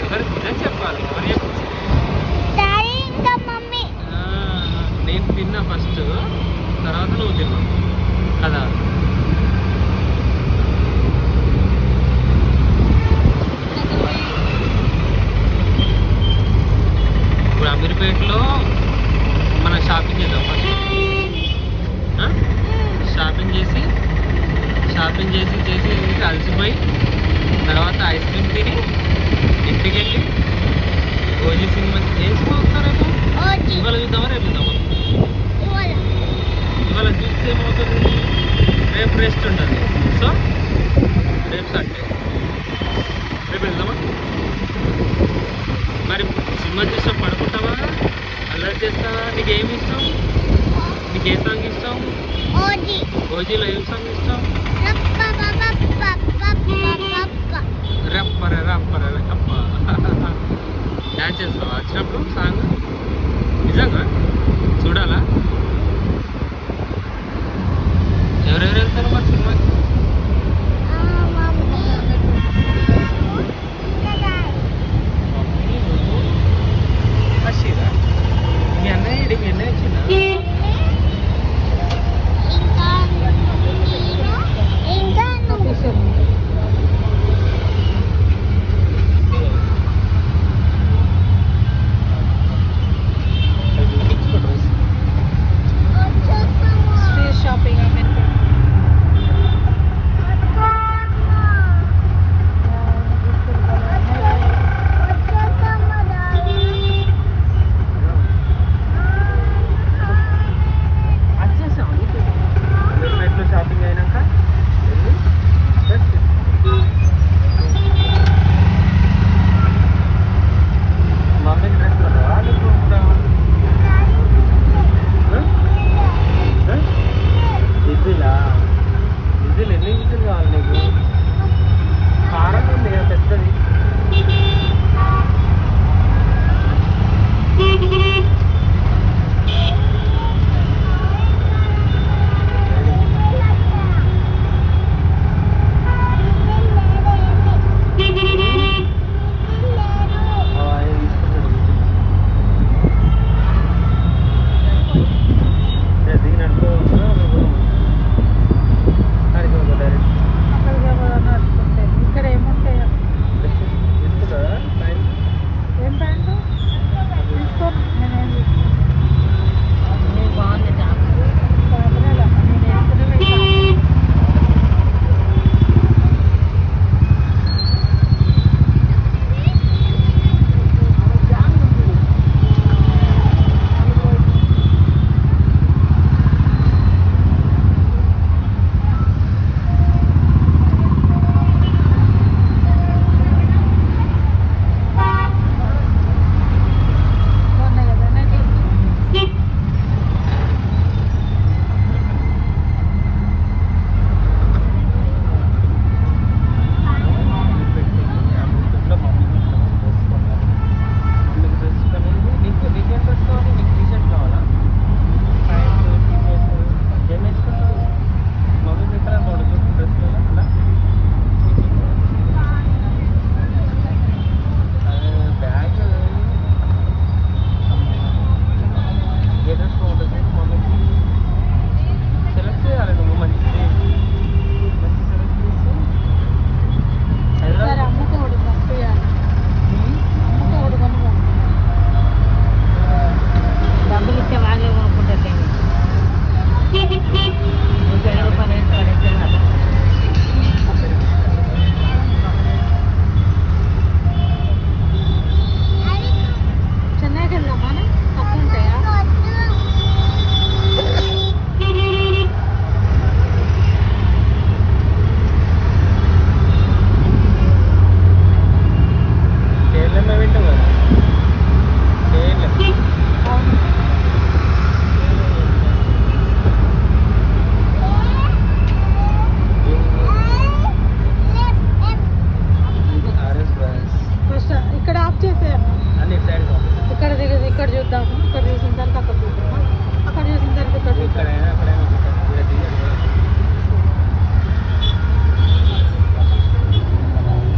మరి నిజం చెప్పాలి. మరి మమ్మీ నేను తిన్నా ఫస్ట్, తర్వాత నువ్వు తిన్నావు కదా. ఇప్పుడు అమీర్పేటలో మనం షాపింగ్ చేద్దాం ఫస్ట్. షాపింగ్ చేసి అలసిపోయి తర్వాత ఐస్ క్రీమ్ తిని ఇంటికి వెళ్ళి ఓజీ సినిమా ఏం సినిమా వస్తారు రేపు? ఇవాళ చూద్దామా రేపు చూద్దామా? ఇవాళ చూస్తే ఏమవుతుంది, రేపు రెస్ట్ ఉంటుంది. సో రేపు సండే, రేపు వెళ్దామా? మరి సినిమా చూస్తే పడుకుంటావా, అల్లరి చేస్తావా? నీకేమి ఇష్టం? నీకు ఏ సాంగ్ ఇష్టం? ఓజీలో ఏం సాంగ్ ఇష్టం? రప్పర రప్పర రప్ప. డ్యాన్స్ చేస్తావా వచ్చినప్పుడు సాంగ్? నిజంగా చూడాలా? ఎవరెవరు వెళ్తారు మరి సినిమాకి? అషీరా, మీ అన్నయ్య వచ్చిందా? ఇక్కడ చూద్దాము.